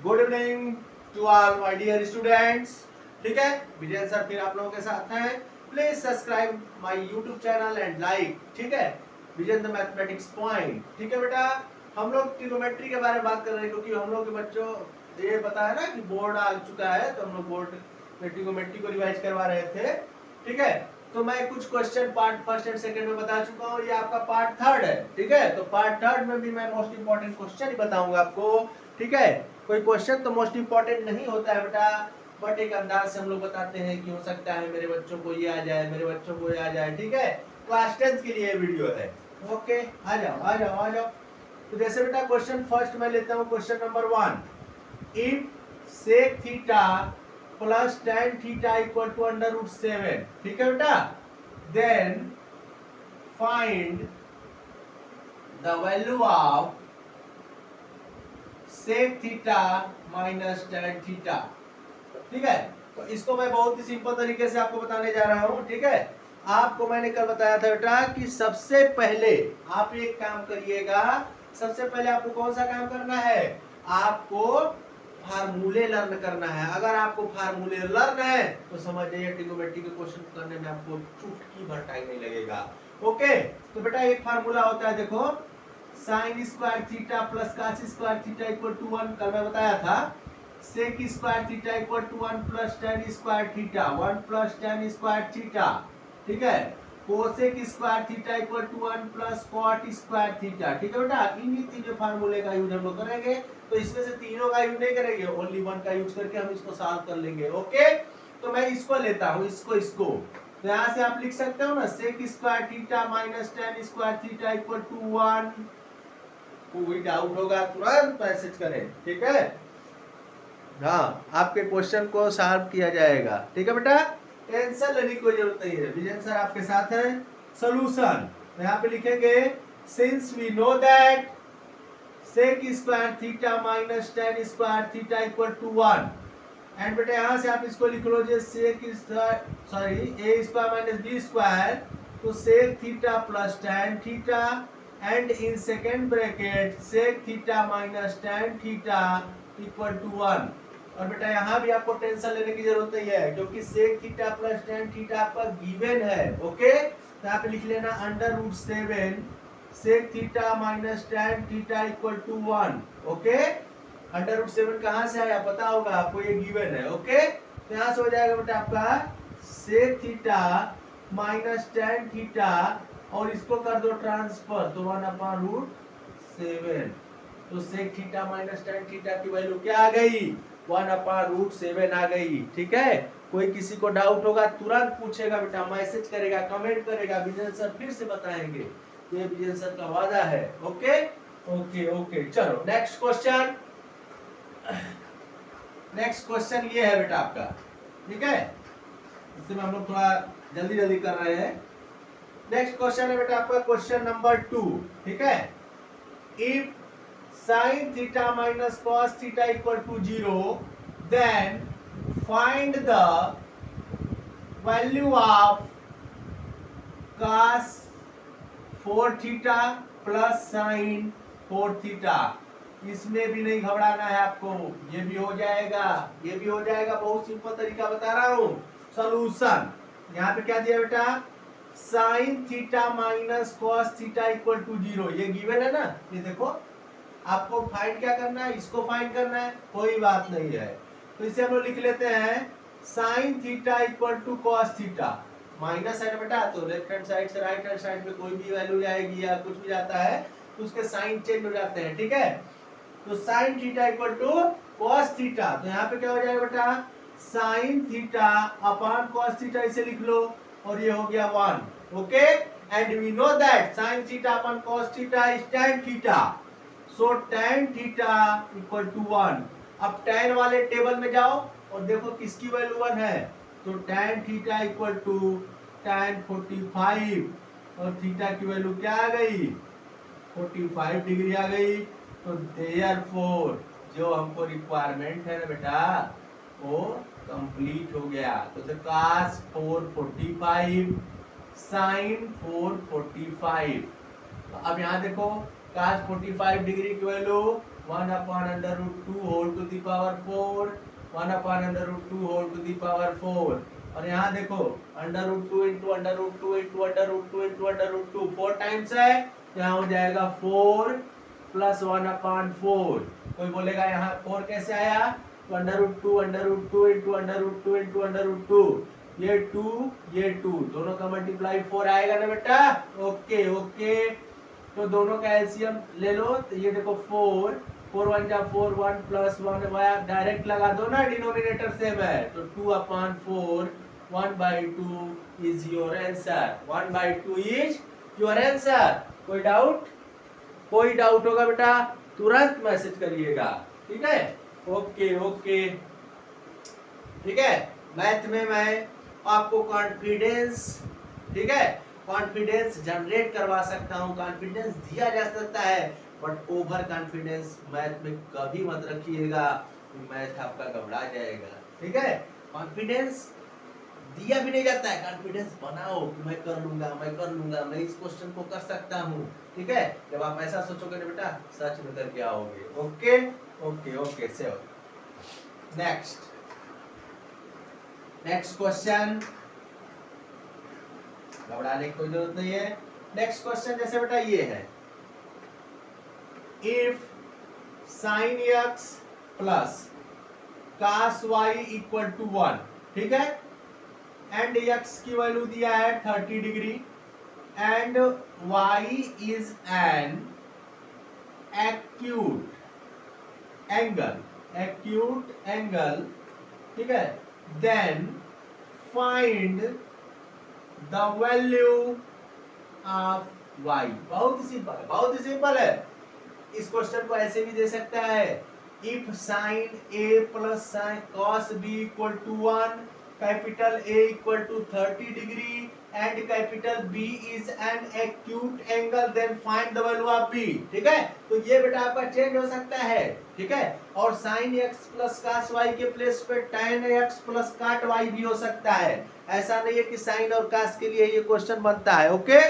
Good evening to all my dear students. ठीक है, विजय sir फिर आप लोगों के साथ हैं। Please subscribe my YouTube channel and like. ठीक है, विजय द मैथमेटिक्स पॉइंट। ठीक है बेटा, हम लोग ट्रिग्नोमेट्री के बारे में बात कर रहे हैं क्योंकि हम लोग के बच्चों ये पता है ना कि बोर्ड आ चुका है, तो हम लोग बोर्ड में ट्रिग्नोमेट्री को रिवाइज करवा रहे थे। ठीक है, तो मैं कुछ question part first and second में बता चुका हूँ, ये आपका पार्ट थर्ड है। ठीक है, तो पार्ट थर्ड में भी मैं मोस्ट इंपॉर्टेंट क्वेश्चन ही बताऊंगा आपको। ठीक है, कोई क्वेश्चन तो मोस्ट इंपॉर्टेंट नहीं होता है बेटा, बट एक अंदाज से हम लोग बताते हैं कि हो सकता है मेरे बच्चों को ये आ जाए, मेरे बच्चों को ये आ जाए। ठीक है, क्लास 10 के लिए वीडियो है। ओके, आ जाओ आ जाओ आ जाओ। तो जैसे बेटा क्वेश्चन फर्स्ट मैं लेता हूँ, question number 1। If sec theta plus tan theta equal to √7। ठीक है बेटा, then find the value of sec theta minus tan theta. ठीक है, तो इसको मैं बहुत ही सिंपल तरीके से आपको बताने जा रहा हूं। ठीक है, आपको मैंने कल बताया था बेटा कि सबसे पहले आप एक काम करिएगा। सबसे पहले आपको कौन सा काम करना है? आपको फार्मूले लर्न करना है। अगर आपको फार्मूले लर्न है तो समझ जाइए ट्रिग्नोमेट्री के क्वेश्चन करने में आपको चुटकी भर टाइम नहीं लगेगा। ओके, तो बेटा एक फार्मूला होता है, देखो, sine square theta plus cos square theta equal to 1। कल मैं बताया था sec square theta equal to 1 plus tan square theta, 1 plus tan square theta. ठीक है, cosec square theta equal to 1 plus cot square theta. ठीक है बेटा, इन्हीं तीनों फार्मूले का यूज हम लोग करेंगे। तो इसमें से तीनों का यूज नहीं करेंगे, ओनली वन का यूज करके हम इसको सॉल्व कर लेंगे। ओके, तो मैं इसको लेता हूं, इसको तो यहां से आप लिख सकते हो ना, sec square theta minus tan square theta equal to 1। कोई डाउट होगा तुरंत मैसेज करें। ठीक है, हाँ, आपके क्वेश्चन को सॉल्व किया जाएगा। ठीक है बेटा, टेंशन लेने की कोई जरूरत नहीं है, विजय सर आपके साथ है। सॉल्यूशन तो यहाँ पे लिखेंगे, since we know that sec square theta minus tan square theta equal to 1। And बेटा यहाँ से आप इसको लिख लो, sec sorry a square minus b square, तो sec theta plus tan theta and in second bracket sec theta minus tan theta equal to 1। और बेटा यहाँ भी आपको टेंशन लेने की जरूरत नहीं है क्योंकि sec theta plus tan theta आपका गिवन है। ओके, तो यहाँ पे लिख लेना √7 sec theta minus tan theta equal to 1। Okay, √7 कहाँ से आया पता होगा आपको, ये गिवन है। ओके, तो यहाँ से हो जाएगा बेटा आपका sec theta minus tan theta, और इसको कर दो ट्रांसफर तो 1/√7। तो sec theta minus tan theta की वैल्यू क्या आ गई? 1/√7 आ गई। ठीक है, कोई किसी को डाउट होगा तुरंत पूछेगा बेटा, मैसेज करेगा, कमेंट करेगा, विजय सर फिर से बताएंगे, ये विजय सर का वादा है। ओके ओके ओके, चलो नेक्स्ट क्वेश्चन। नेक्स्ट क्वेश्चन ये है बेटा आपका। ठीक है, इसमें हम लोग थोड़ा जल्दी जल्दी कर रहे हैं। नेक्स्ट क्वेश्चन है बेटा आपका क्वेश्चन नंबर 2। ठीक है, if sin theta minus cos theta equal to 0, then find the value of cos 4 theta plus sin 4 theta। इसमें भी नहीं घबराना है आपको, ये भी हो जाएगा, ये भी हो जाएगा। बहुत सिंपल तरीका बता रहा हूं। सॉल्यूशन यहाँ पे क्या दिया बेटा, sin theta minus cos theta equal to 0, ये गिवन है ना। ये देखो, आपको फाइंड क्या करना है, इसको फाइंड करना है, कोई बात नहीं है। तो इसे हम लोग लिख लेते हैं sine theta equal to cos theta. Minus है ना बेटा, तो लेफ्ट हैंड साइड से राइट हैंड साइड में कोई भी वैल्यू जाएगी या कुछ भी जाता है तो उसके साइन चेंज हो जाते हैं। ठीक है, तो sine theta equal to cos theta, तो यहाँ पे क्या हो जाएगा बेटा, sine theta upon cos theta, इसे लिख लो, और ये हो गया 1। Okay, and we know that sine theta upon cos theta is tan theta, so tan theta equal to 1। अब tan वाले टेबल में जाओ और देखो किसकी वैल्यू 1 है, तो tan theta equal to tan 45, और थीटा की वैल्यू क्या आ गई, 45 डिग्री आ गई। तो देयरफॉर जो हमको रिक्वायरमेंट है ना बेटा वो कंप्लीट हो गया। तो cos 445 sin 445। तो अब यहाँ देखो cos 45 डिग्री की value 1 upon under root 2 whole to the power 4, 1 upon under root 2 whole to the power 4। और यहाँ देखो under root 2 into under root 2 into under root 2 into under root 2 4 times है, यहाँ हो जाएगा 4 प्लस 1 अपॉन 4। कोई बोलेगा यहाँ 4 कैसे आया, तो under root 2 into under root 2 into under root 2, ये 2 दोनों का मल्टीप्लाई 4 आएगा ना बेटा। ओके ओके, तो दोनों का एलसीएम ले लो, तो ये देखो 4 1 जा 4 1 प्लस 1 डायरेक्ट लगा दो ना, डिनोमिनेटर सेम है, तो 2 upon 4 1/2 is your answer. 1/2 is your answer. कोई डाउट? कोई डाउट होगा बेटा तुरंत मैसेज करिएगा, ठीक है। ओके ओके, ठीक है। मैथ में मैं आपको कॉन्फिडेंस, ठीक है, कॉन्फिडेंस जनरेट करवा सकता हूं, कॉन्फिडेंस दिया जा सकता है, बट ओवर कॉन्फिडेंस मैथ में कभी मत रखिएगा, मैथ आपका घबरा जाएगा, ठीक है। कॉन्फिडेंस दिया भी नहीं जाता है, कॉन्फिडेंस बनाओ कि मैं कर लूंगा, मैं इस क्वेश्चन को कर सकता हूँ, ठीक है। जब आप ऐसा सोचोगे ना बेटा, सच में करके आओगे। Okay okay okay, save. Next question, घबराने की कोई जरूरत नहीं है। नेक्स्ट क्वेश्चन जैसे बेटा ये है, if sin x plus cos y equal to 1, ठीक है, एंड x की वैल्यू दिया है 30 degree and y is an acute angle, ठीक है, then find the value of y। बहुत ही सिंपल है। इस क्वेश्चन को ऐसे भी दे सकता है, if sine a plus sine cos b equal to 1, capital A equal to 30 degree and capital B is an acute angle, then find the value of B, ठीक है। तो ये बेटा आपका चेंज हो सकता है, ठीक है, और sin x plus cos y के प्लेस पे tan x plus cot y भी हो सकता है। ऐसा नहीं है कि sin और cos के लिए ये क्वेश्चन बनता है, ओके।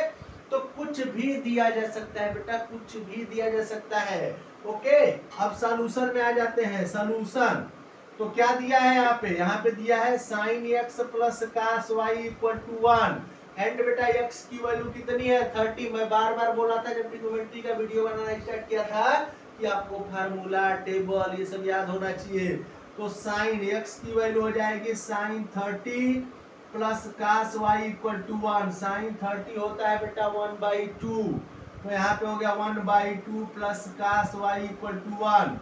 तो कुछ भी दिया जा सकता है बेटा, कुछ भी दिया जा सकता है, ओके। अब सॉल्यूशन में आ जाते हैं, सॉल्यूशन। तो क्या दिया है यहाँ पे दिया है sin x plus cos y equal to 1 and बेटा x की वैल्यू कितनी है 30। मैं बार बार बोला था जब ट्रिग्नोमेट्री का वीडियो बनाना स्टार्ट किया था कि आपको फार्मूला टेबल ये सब याद होना चाहिए। तो sin x की वैल्यू हो जाएगी sin 30 plus cos y equal to 1। sin 30 होता है बेटा 1/2, तो यहाँ पे हो गया 1/2 plus cos y equal to 1।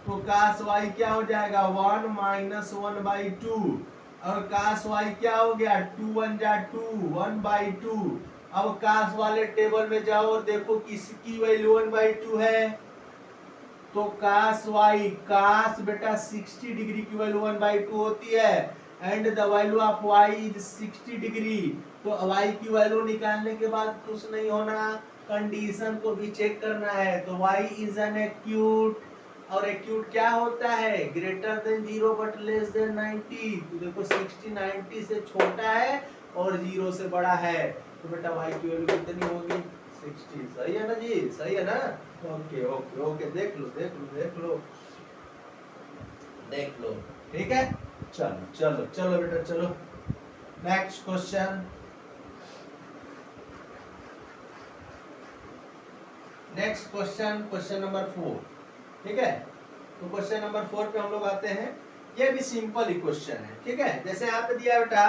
तो cos y क्या हो जाएगा 1 माइनस 1/2, और cos y क्या हो गया 2 1 जा 2 1/2। अब cos वाले टेबल में जाओ और देखो किसकी वैल्यू 1/2 है, तो cos y, cos बेटा 60 डिग्री की वैल्यू 1/2 होती है and the value of y is 60 degree. तो y की वैल्यू निकालने के बाद कुछ नहीं होना, कंडीशन को भी चेक करना है। तो y इज एन एक्यूट, और एक्यूट क्या होता है greater than 0 but less than 90। तो देखो 60 90 से छोटा है और 0 से बड़ा है, तो बेटा y की वैल्यू कितनी होगी 60। सही है ना जी, सही है ना। ओके ओके ओके, देख लो देख लो देख लो देख लो, ठीक है। चलो चलो चलो बेटा चलो, next question. Next question, question number 4, ठीक है। तो क्वेश्चन नंबर 4 पे हम लोग आते हैं। ये भी सिंपल ही क्वेश्चन है, ठीक है। जैसे यहाँ पे दिया बेटा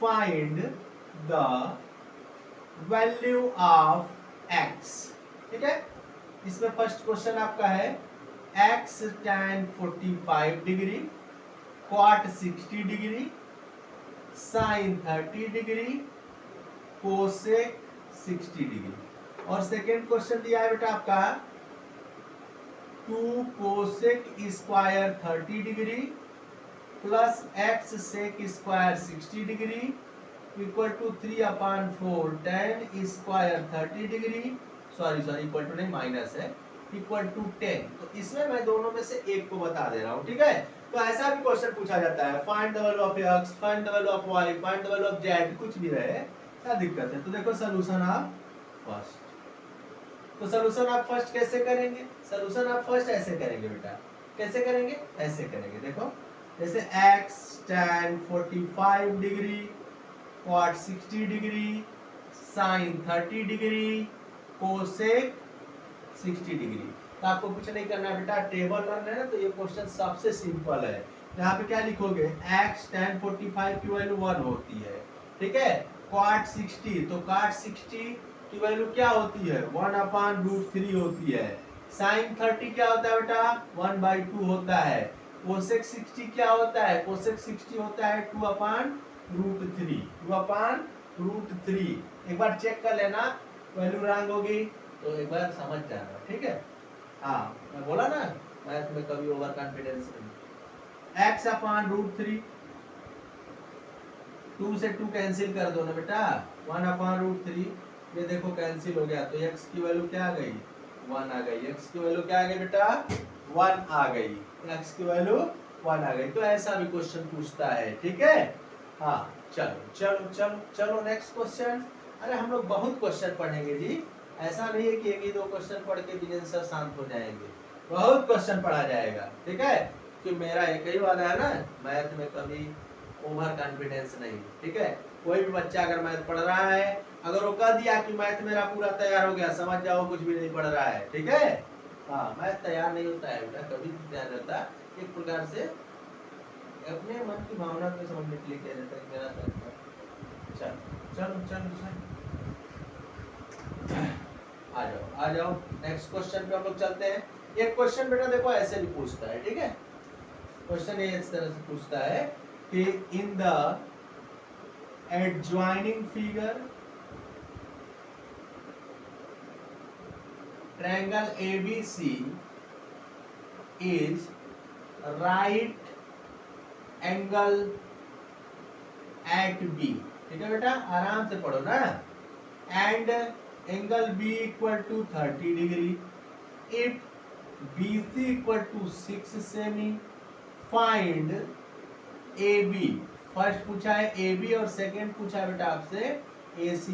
find the value of x, ठीक है। इसमें फर्स्ट क्वेश्चन आपका है x tan 45 degree, cot 60 degree, sin 30 degree, cosec 60 degree. और सेकेंड क्वेश्चन दिया है बेटा आपका 2 cosec square 30 degree plus x sec square 60 degree equal to 3/4 tan square 30 degree, sorry equal to नहीं माइनस है, इक्वल टू 10। तो इसमें मैं दोनों में से एक को बता दे रहा हूँ, ठीक है। तो ऐसा भी क्वेश्चन पूछा जाता है, find the value of x, find the value of y, find the value of z, कुछ भी रहे, क्या दिक्कत है। तो देखो सॉल्यूशन ऑफ फर्स्ट, तो सोल्यूशन आप फर्स्ट कैसे करेंगे? सोल्यूशन आप फर्स्ट ऐसे करेंगे बेटा। कैसे करेंगे? ऐसे करेंगे, देखो जैसे x tan 45 degree, cot 60 degree, sin 30 degree, cosec 60 degree. तो आपको कुछ नहीं करना है बेटा, टेबल रन है ना, तो ये क्वेश्चन सबसे सिंपल है। यहाँ पे क्या लिखोगे? x tan 45 की वैल्यू 1 होती है, ठीक है। cot 60, तो cot 60 की वैल्यू क्या होती है? 1/√3 होती है। sin 30 क्या होता है बेटा? 1/2 होता है। cosec 60 क्या होता है? cosec 60 होता है 2/√3, 2/√3। एक बार चेक कर लेना, वैल्यू रॉन्ग होगी तो एक बार समझ जाना, ठीक है। हाँ, मैं बोला ना मैथ में कभी ओवर कॉन्फिडेंस नहीं। x/√3, 2 से 2 कैंसिल कर दो ना बेटा, 1/√3, ये देखो कैंसिल हो गया, तो x की वैल्यू क्या आ गई? 1 आ गई। x की वैल्यू क्या आ गई बेटा? 1 आ गई। x की वैल्यू 1 आ गई। तो ऐसा भी क्वेश्चन पूछता है, ठीक है। हाँ, चलो चलो चलो चलो नेक्स्ट क्वेश्चन। अरे हम लोग बहुत क्वेश्चन पढ़ेंगे जी, ऐसा नहीं है कि एक ही दो क्वेश्चन पढ़ के विजेंद्र सर शांत हो जाएंगे, बहुत क्वेश्चन पढ़ा जाएगा, ठीक है। कि मेरा एक ही वाला है ना, मैथ में कभी ओवर कॉन्फिडेंस नहीं, ठीक है। कोई भी बच्चा अगर मैथ पढ़ रहा है, अगर वो कह दिया कि मैथ मेरा पूरा तैयार हो गया, समझ जाओ कुछ भी नहीं पढ़ रहा है, ठीक है। हाँ, मैथ तैयार नहीं होता है बेटा, कभी भी तैयार रहता, एक प्रकार से अपने मन की भावना को समझने के लिए किया जाता है मेरा तैयार। चलो चलो चलो चलो, आ जाओ नेक्स्ट क्वेश्चन पे हम लोग चलते हैं। एक क्वेश्चन बेटा देखो ऐसे भी पूछता है, ठीक है। क्वेश्चन ये इस तरह से पूछता है कि in the adjoining figure triangle ABC is right angle at B, ठीक है बेटा, आराम से पढ़ो ना। And angle B equal to 30 degree, if BC equal to 6 सेमी, फाइंड AB। फर्स्ट पूछा है AB और सेकंड पूछा है बेटा आपसे AC।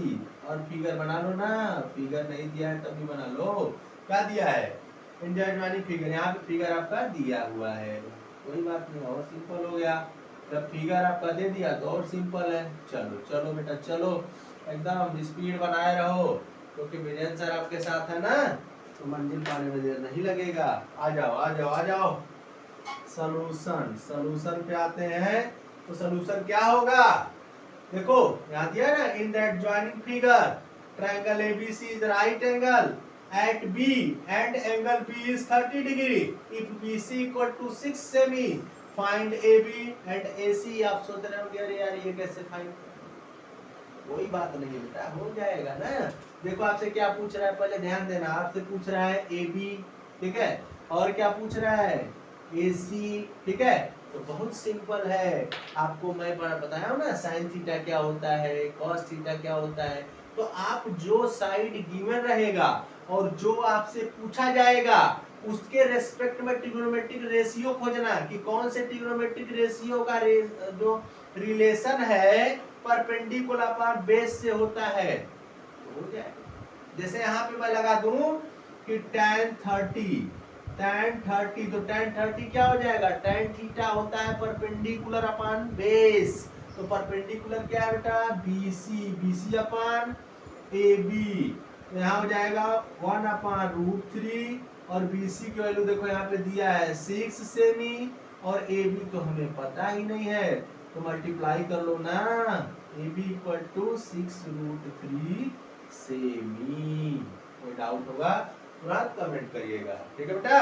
और फिगर बना लो ना, फिगर नहीं दिया है तभी बना लो। क्या दिया है? इंडिविजुअली फिगर, यहाँ पे फिगर आपका दिया हुआ है, कोई बात नहीं, और सिंपल हो गया। जब फिगर आपका दे दिया तो और सिंपल है। चलो चलो बेटा चलो, एकदम स्पीड बनाए रहो, क्योंकि विजयन सर आपके साथ है ना, तो मंजिल पाने में देर नहीं लगेगा। आ जाओ आ जाओ आ जाओ, सॉल्यूशन, सॉल्यूशन पे आते हैं। तो सॉल्यूशन क्या होगा? देखो यहाँ दिया ना, in that joining figure triangle ABC is right angle at B and angle B is 30 degree if BC equal to 6 semi, find AB and AC। आप सोच रहे होंगे अरे यार ये कैसे फाइंड? कोई बात नहीं है बेटा, हो जाएगा ना। देखो आपसे क्या पूछ रहा है, पहले ध्यान देना, आपसे पूछ रहा है AB, ठीक है, और क्या पूछ रहा है? AC, ठीक है। तो बहुत सिंपल है, आपको मैं बताया हूं ना साइन थीटा क्या होता है, कॉस थीटा क्या होता है। तो आप जो साइड गिवन रहेगा और जो आपसे पूछा जाएगा उसके रेस्पेक्ट में ट्रिग्नोमेट्रिक रेशियो खोजना, कि कौन से ट्रिग्नोमेट्रिक रेशियो का जो रिलेशन है परपेंडिकुलर पर बेस से होता है, तो हो जाए। जैसे यहाँ पे मैं लगा दूं कि tan 30, तो tan 30 क्या हो जाएगा? tan थीटा होता है परपेंडिकुलर अपॉन बेस, तो परपेंडिकुलर क्या है बेटा? BC अपॉन AB, तो यहाँ हो जाएगा 1/√3, और BC की वैल्यू देखो यहाँ पे दिया है 6 सेमी, और AB तो हमें पता ही नहीं है, तो मल्टीप्लाई कर लो ना, AB इक्वल टू 6√3 सेमी। कोई डाउट होगा तुरंत कमेंट करिएगा, ठीक है बेटा।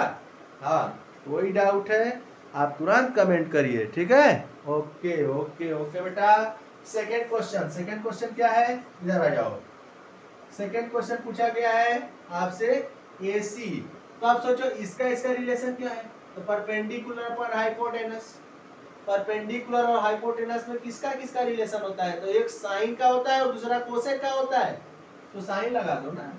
हाँ, कोई डाउट है आप तुरंत कमेंट करिए, ठीक है। ओके ओके ओके बेटा। सेकंड क्वेश्चन क्या है? इधर आ जाओ। सेकंड क्वेश्चन पूछा गया है आपसे AC, तो आप सोचो इसका रिलेशन क्या है? तो परपेंडिकुलर पर हाइपोटेनस, परपेंडिकुलर और हाइपोटेनस में किसका किसका रिलेशन होता है? तो एक साइन का होता है और दूसरा कोसेक का होता है, तो साइन लगा दो ना।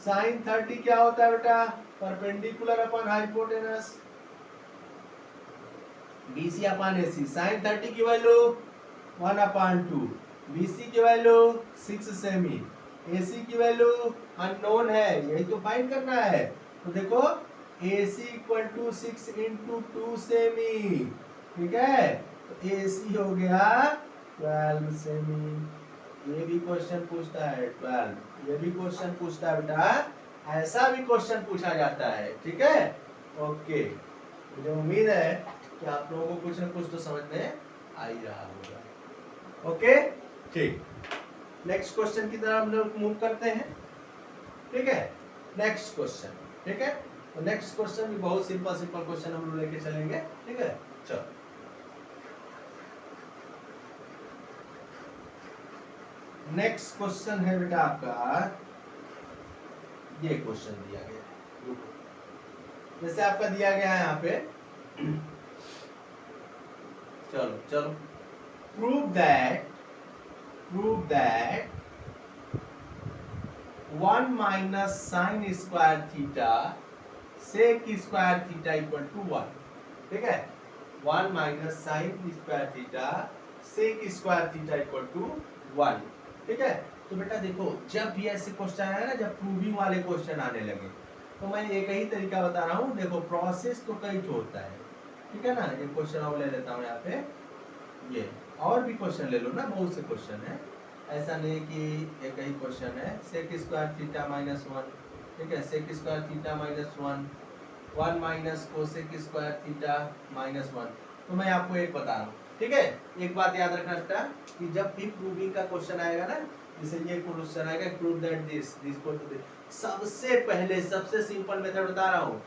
साइन 30 क्या होता है बेटा? Perpendicular upon hypotenuse, BC upon AC। Sine 30 की वैल्यू 1/2, BC की वैल्यू 6 सेमी, AC की वैल्यू अननोन है, यही तो फाइंड करना है। तो देखो AC इक्वल टू 6 इंटू 2 सेमी, ठीक है। तो AC हो गया 12 सेमी। ये भी क्वेश्चन पूछता है 12, ये भी क्वेश्चन पूछता है बेटा, ऐसा भी क्वेश्चन पूछा जाता है, ठीक है। ओके, मुझे उम्मीद है कि आप लोगों को कुछ न कुछ तो समझ में आ ही रहा होगा। ओके, ठीक। नेक्स्ट क्वेश्चन की तरफ हम लोग मूव करते हैं, ठीक है। नेक्स्ट क्वेश्चन, ठीक है। तो नेक्स्ट क्वेश्चन भी बहुत सिंपल सिंपल क्वेश्चन हम लोग लेके चलेंगे, ठीक है। चलो, नेक्स्ट क्वेश्चन है बेटा आपका, ये क्वेश्चन दिया गया है, जैसे आपका दिया गया है यहाँ पे, चलो चलो, prove that 1 minus sine square theta sec square theta equal to 1, ठीक है। 1 minus sine square theta sec square theta equal to 1, ठीक है। तो बेटा देखो, जब भी ऐसे क्वेश्चन आए ना, जब प्रूविंग वाले क्वेश्चन आने लगे, तो मैं एक ही तरीका बता रहा हूँ। देखो प्रोसेस तो कई तो होता है, ठीक है ना। ये क्वेश्चन और ले लेता हूँ यहाँ पे, ये और भी क्वेश्चन ले लो ना, बहुत से क्वेश्चन है, ऐसा नहीं कि एक ही क्वेश्चन है। सेक स्क्वायर थीटा माइनस 1, ठीक है। Sec square theta minus 1, 1 minus cosec square theta minus 1। तो मैं आपको एक बता रहा हूँ, ठीक है। एक बात याद रखना बेटा, कि जब भी प्रूविंग का क्वेश्चन आएगा ना, जैसे ये क्वेश्चन आएगा prove that this equal to this, सबसे पहले सबसे सिंपल मेथड बता रहा हूँ,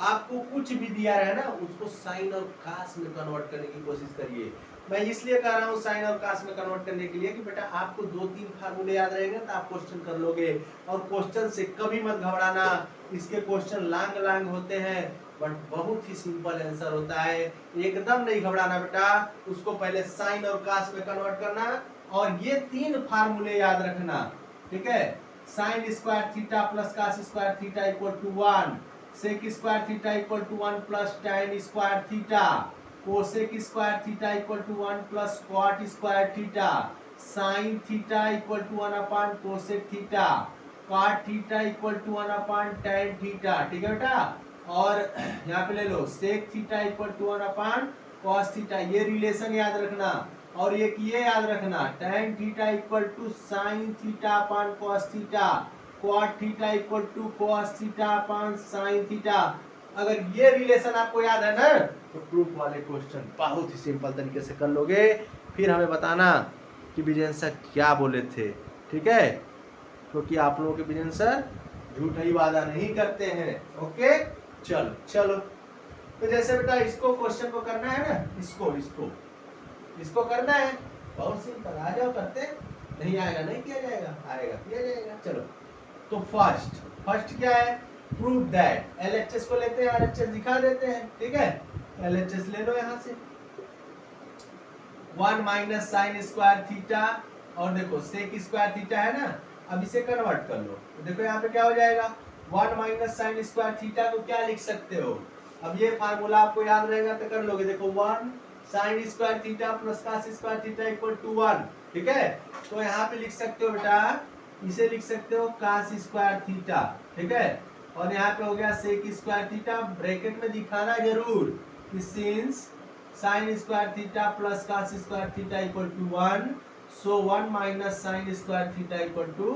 आपको कुछ भी दिया है ना, उसको साइन और कास में कन्वर्ट करने की कोशिश करिए। मैं इसलिए कह रहा हूँ साइन और कास में कन्वर्ट करने के लिए कि बेटा आपको 2-3 फार्मूले याद रहेंगे तो आप क्वेश्चन कर लोगे। और क्वेश्चन से कभी मत घबराना, इसके क्वेश्चन लांग लांग होते हैं, बट बहुत ही सिंपल आंसर होता है। एकदम नहीं घबराना बेटा, उसको पहले साइन और कास में कन्वर्ट करना, और ये 3 फार्मूले याद रखना, ठीक है। Sine square theta plus cos square theta equal to 1, sec square theta equal to 1 plus tan square theta, cosec square theta equal to 1 plus cot square theta, sine theta equal to 1 upon cosec theta, cot theta equal to 1 upon tan theta, ठीक है बेटा। और यहाँ पे ले लो sec theta equal to 1 upon cos theta, ये relation याद रखना। और एक ये याद रखना, tan theta equal to sine theta upon cos theta, cot theta equal to cos theta upon sine theta. अगर ये रिलेशन आपको याद है ना, तो प्रूफ वाले क्वेश्चन बहुत ही सिंपल तरीके से कर लोगे। फिर हमें बताना कि विजयन सर क्या बोले थे, ठीक है। क्योंकि आप लोगों के विजयन सर झूठा ही वादा नहीं करते हैं। ओके, चलो चलो। तो जैसे बेटा इसको क्वेश्चन को करना है ना, इसको करना है, बहुत सिंपल, आ जाओ करते। नहीं आएगा नहीं किया जाएगा, आएगा किया जाएगा। चलो, तो फर्स्ट क्या है, प्रूव दैट, एलएचएस को लेते हैं, आरएचएस दिखा देते हैं, ठीक है। एलएचएस ले लो यहाँ से, 1 माइनस साइन स्क्वायर थीटा, और देखो सेक स्क्वायर थीटा है ना, अब इसे कन्वर्ट कर लो। तो देखो यहाँ पे क्या हो जाएगा, 1 माइनस साइन स्क्वायर थीटा को क्या लिख सकते हो, अब ये फार्मूला आपको याद रहेगा तो कर लोगे। देखो 1 sine square theta plus cos square theta equal to 1, ठीक है। तो यहाँ पे लिख सकते हो बेटा, इसे लिख सकते हो कास स्क्वायर थीटा, ठीक है। और यहाँ पे हो गया सेक स्क्वायर थीटा, ब्रैकेट में दिखाना जरूर कि since sine square theta plus cos square theta equal to 1, so 1 minus sine square theta equal to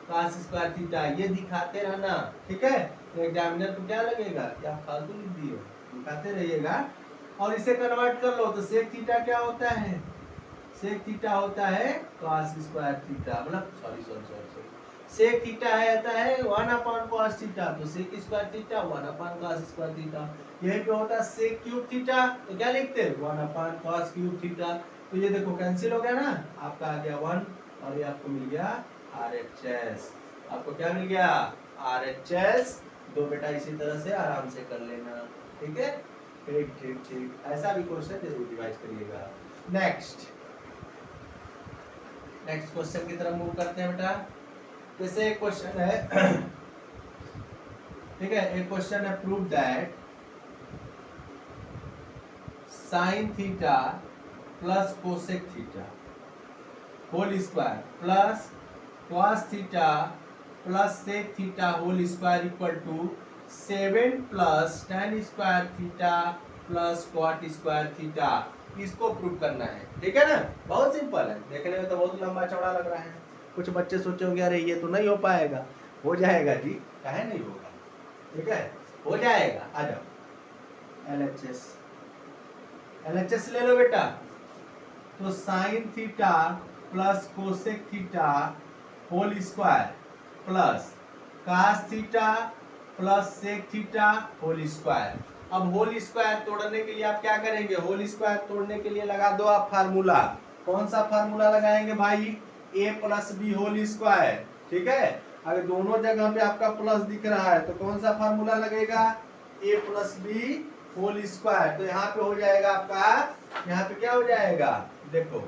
cos square theta, ये दिखाते रहना, ठीक है। तो एग्जामिनर को क्या लगेगा कि आप फालतू लिख दिए, दिखाते रहिएगा। और इसे कन्वर्ट कर लो, तो सेक थीटा क्या होता है, सेक थीटा होता है cos स्क्वायर थीटा, मतलब सॉरी सेक थीटा है आता है 1 अपॉन cos थीटा, तो sec square theta 1 upon cos square theta. यही पे होता है सेक क्यूब थीटा, तो क्या लिखते हैं 1 अपॉन cos क्यूब थीटा। तो ये देखो कैंसिल हो गया ना, आपका आ गया 1, और ये आपको मिल गया RHS। आपको क्या मिल गया, RHS। दो बेटा इसी तरह से आराम से कर लेना, ठीक है। ठीक ठीक ठीक, ऐसा भी क्वेश्चन जरूर रिवाइज करिएगा। नेक्स्ट क्वेश्चन की तरफ मूव करते हैं बेटा। जैसे एक क्वेश्चन है, ठीक है, एक क्वेश्चन है prove that sine theta plus cosec theta whole square plus cos theta plus sec theta whole square equal to 7 plus tan square theta plus cot square theta. इसको प्रूव करना है, ठीक है ना। बहुत सिंपल है, देखने में तो बहुत लंबा चौड़ा लग रहा है। कुछ बच्चे सोचोगे अरे ये तो नहीं हो पाएगा। हो जाएगा जी, काहे नहीं होगा, ठीक है, हो जाएगा। आ जाओ LHS, LHS ले लो बेटा। तो sine theta plus cosec theta whole square plus cos theta plus sec theta whole square. अब होल स्क्वायर तोड़ने के लिए आप क्या करेंगे, होल स्क्वायर तोड़ने के लिए लगा दो आप फार्मूला। कौन सा फार्मूला लगाएंगे भाई, a plus b whole square, ठीक है। अगर दोनों जगह पे आपका प्लस दिख रहा है तो कौन सा फार्मूला लगेगा, a plus b whole square. तो यहाँ पे हो जाएगा आपका, यहाँ पे क्या हो जाएगा, देखो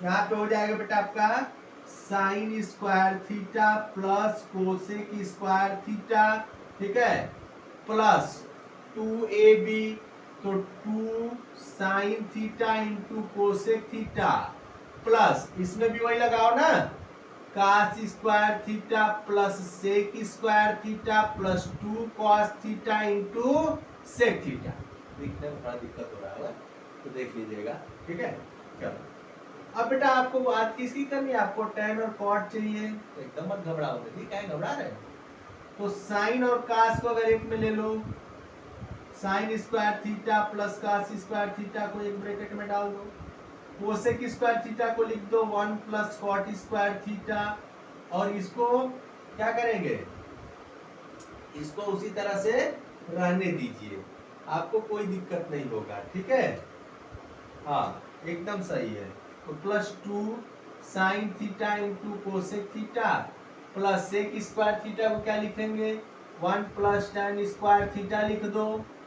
यहाँ पे हो जाएगा बेटा आपका sine square theta plus cosec square theta, ठीक है, प्लस 2ab, तो 2 sine theta into cosec theta plus इसमें भी वही लगाओ ना, cos square theta plus sec square theta plus 2 cos theta into sec theta. दिखने में थोड़ा दिक्कत हो रहा है तो देख लीजिएगा, ठीक है। चलो अब बेटा आपको बात किसकी करनी है, आपको tan और cot चाहिए, एकदम मत घबराओ, ठीक है, घबरा रहे हो तो साइन और कास को अगर एक में ले लो, sine square theta plus cos square theta को एक ब्रैकेट में डाल दो, कोसेक स्क्वायर थीटा को लिख दो 1 प्लस cot स्क्वायर थीटा, और इसको क्या करेंगे, इसको उसी तरह से रहने दीजिए, आपको कोई दिक्कत नहीं होगा, ठीक है। हाँ एकदम सही है। तो plus 2 sine theta into cosec theta plus sec square theta को क्या लिखेंगे, 1 प्लस tan स्क्वायर थीटा लिख दो,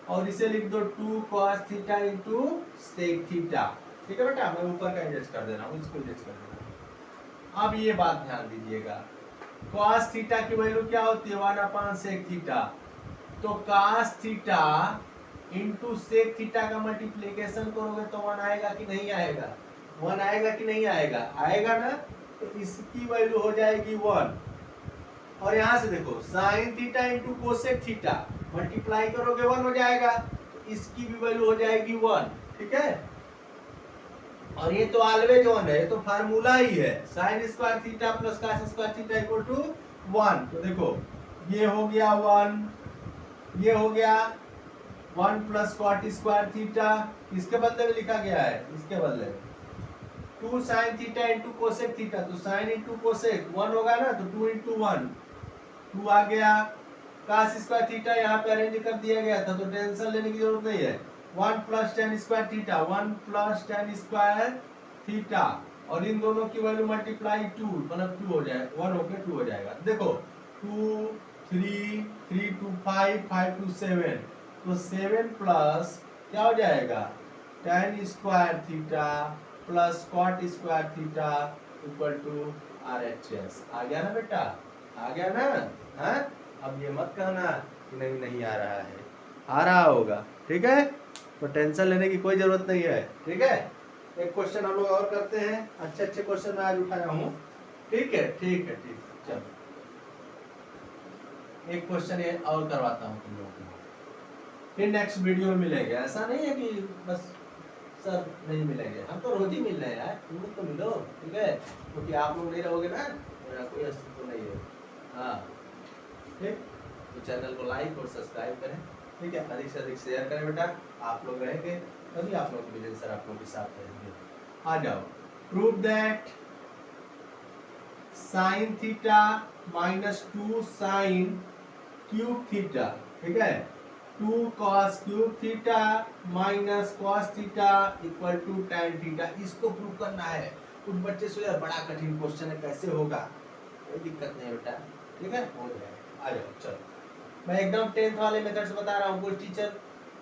और इसे लिख दो 2 cos theta into sec theta, ठीक है बेटा। मैं ऊपर का एडजस्ट कर दे रहा हूँ, इसको एडजस्ट कर दे रहा हूँ। अब ये बात ध्यान दीजिएगा, cos थीटा की वैल्यू क्या होती है, 1 अपॉन सेक थीटा, तो cos theta into sec theta का मल्टीप्लीकेशन करोगे तो 1 आएगा कि नहीं आएगा, 1 आएगा कि नहीं आएगा, आएगा ना। तो इसकी वैल्यू हो जाएगी 1, और यहां से देखो sign theta into cosec theta multiply करोगे 1 हो जाएगा, तो इसकी भी वैल्यू हो जाएगी 1, ठीक है। और ये तो ऑलवेज 1 है, ये तो फार्मूला ही है, sine square theta plus cos square theta equal to 1। तो देखो ये हो गया 1, ये हो गया 1 प्लस cot स्क्वायर थीटा, इसके बदले में लिखा गया है, इसके बदले 2 sine theta into cosec theta, तो साइन इंटू कोसेक 1 होगा ना, तो 2 इंटू 1 2 आ गया, cos स्क्वायर थीटा यहाँ पे अरेंज कर दिया गया था तो टेंशन लेने की जरूरत नहीं है, 1 plus tan square theta, 1 plus tan square theta, और इन दोनों की वैल्यू मल्टीप्लाई 2 मतलब 2 हो जाए, 1 होकर 2 हो जाएगा। देखो 2 3 3 2 5 5 2 7, तो 7 प्लस क्या हो जाएगा tan square theta plus cot square theta equal to RHS। आ गया ना बेटा, आ गया ना, हाँ। अब ये मत कहना कि नहीं नहीं आ रहा है, आ रहा होगा, ठीक है। तो टेंशन लेने की कोई जरूरत नहीं है, ठीक है। एक क्वेश्चन हम लोग और करते हैं, अच्छे अच्छे क्वेश्चन मैं आज उठाया हूँ, ठीक है ठीक है ठीक है। चलो एक क्वेश्चन ये और करवाता हूँ तुम लोगों को, फिर नेक्स्ट वीडियो में मिलेंगे। ऐसा नहीं है कि बस सर नहीं मिलेंगे, हम तो रोज ही मिल रहे हैं यार, तुम लोग तो मिलो, ठीक है, क्योंकि आप लोग नहीं रहोगे ना मेरा कोई अस्तित्व नहीं है। हाँ ठीक, तो चैनल को लाइक और सब्सक्राइब करें, ठीक है, अधिक से अधिक शेयर करें बेटा, आप लोग रहेंगे तभी आप लोग मिलेंगे, सर आप लोग के साथ रहेंगे। आ जाओ, prove that sine theta minus 2 sine cube theta, ठीक है, 2 cos cube theta minus cos theta equal to tan theta. इसको प्रूव करना है। कुछ बच्चे से यार बड़ा कठिन क्वेश्चन है, कैसे होगा, कोई दिक्कत नहीं बेटा, ठीक है, हो जाएगा। आ जाओ, चलो मैं एकदम 10th वाले मेथड से बता रहा हूँ। कुछ टीचर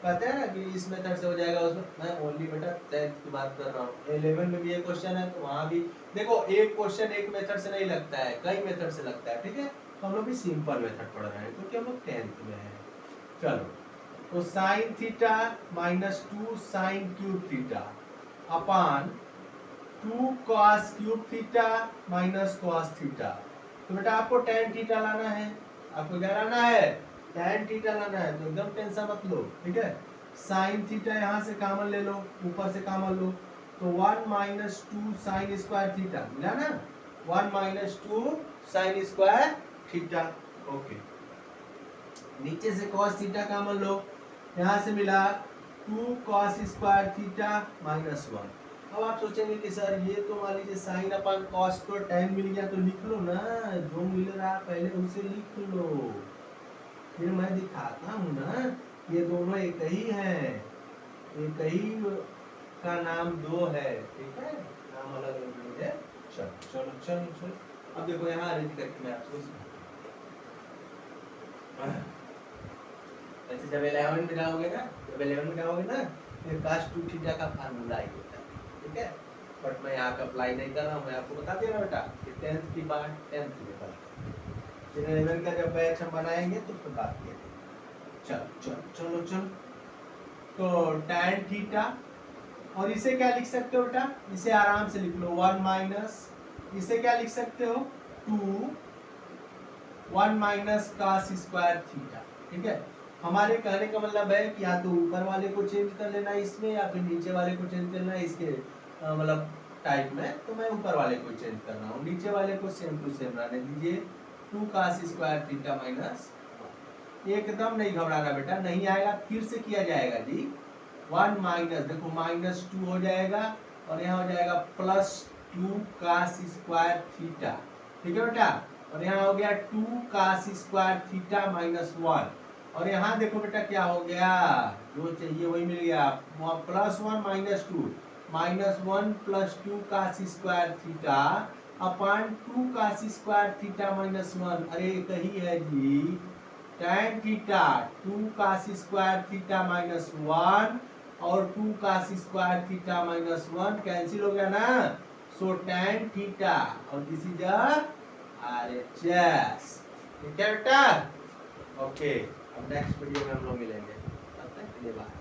कहते हैं ना कि इस मेथड से हो जाएगा, उसमें मैं ओनली बेटा 10th की बात कर रहा हूँ। 11 में भी ये क्वेश्चन है तो वहाँ भी देखो, एक क्वेश्चन एक मेथड से नहीं लगता है, कई मेथड से लगता है, ठीक है। तो हम लोग भी सिंपल मेथड पढ़ रहे हैं क्योंकि हम लोग 10th में हैं। चलो, तो sine theta minus 2 sine cube theta upon 2 cos cube theta minus cos theta तो बेटा आपको tan थीटा लाना है, आपको क्या लाना है, tan थीटा लाना है, तो एकदम टेंशन मत लो, ठीक है। sin थीटा यहाँ से कॉमन ले लो, ऊपर से कॉमन लो, तो 1 माइनस 2 साइन स्क्वायर थीटा मिला ना, 1 minus 2 sign square theta, okay. नीचे से cos थीटा कॉमन लो, यहाँ से मिला 2 cos स्क्वायर थीटा माइनस 1। अब आप सोचेंगे कि सर ये तो मान लीजिए साइन अपन कॉस को tan मिल गया, तो लिख लो ना, जो मिल रहा पहले उसे लिख लो, फिर मैं दिखाता हूँ ना, ये दोनों एक ही हैं, एक ही का नाम दो है, ठीक है, नाम अलग अलग नहीं है। चलो चलो चलो चलो, अब देखो यहाँ अरेंज करके मैं आपको ऐसे जब 11 में जाओगे ना, जब 11 में जाओगे ना, ये cos 2 थीटा का फार्मूला ही होता है, ठीक है। बट मैं यहाँ पे अप्लाई नहीं कर रहा हूँ, मैं आपको बता दे रहा हूँ बेटा कि 10th की बात 10th में कर, फिर 11 का जब बैच हम बनाएंगे तो फिर बात करेंगे। चलो चलो चलो चलो, तो tan थीटा, और इसे क्या लिख सकते हो बेटा, इसे आराम से लिख लो 1 माइनस, इसे क्या लिख सकते हो 2 1 माइनस cos स्क्वायर थीटा, ठीक है। हमारे कहने का मतलब है कि या तो ऊपर वाले को चेंज कर लेना इसमें, या फिर नीचे वाले को चेंज करना इसके मतलब टाइप में, तो मैं ऊपर वाले को चेंज कर रहा हूँ, नीचे वाले को सेम टू सेम रहने दीजिए, 2 cos स्क्वायर थीटा माइनस, एकदम नहीं घबराना बेटा, नहीं आएगा फिर से किया जाएगा जी। 1 माइनस, देखो माइनस 2 हो जाएगा, और यहाँ हो जाएगा प्लस 2 cos स्क्वायर थीटा, ठीक है बेटा, और यहाँ हो गया 2 cos स्क्वायर थीटा माइनस 1, और यहाँ देखो बेटा क्या हो गया, जो चाहिए वही मिल गया, plus 1 minus 2, minus 1 plus 2 cos square theta upon 2 cos square theta minus 1, अरे कही है जी, tan theta 2 cos square theta minus 1 और 2 cos square theta minus 1 cancel हो गया ना, सो tan थीटा, और दिस इज RHS, ठीक है बेटा, ओके। अब नेक्स्ट वीडियो में हम लोग मिलेंगे, तब तक के लिए बाय।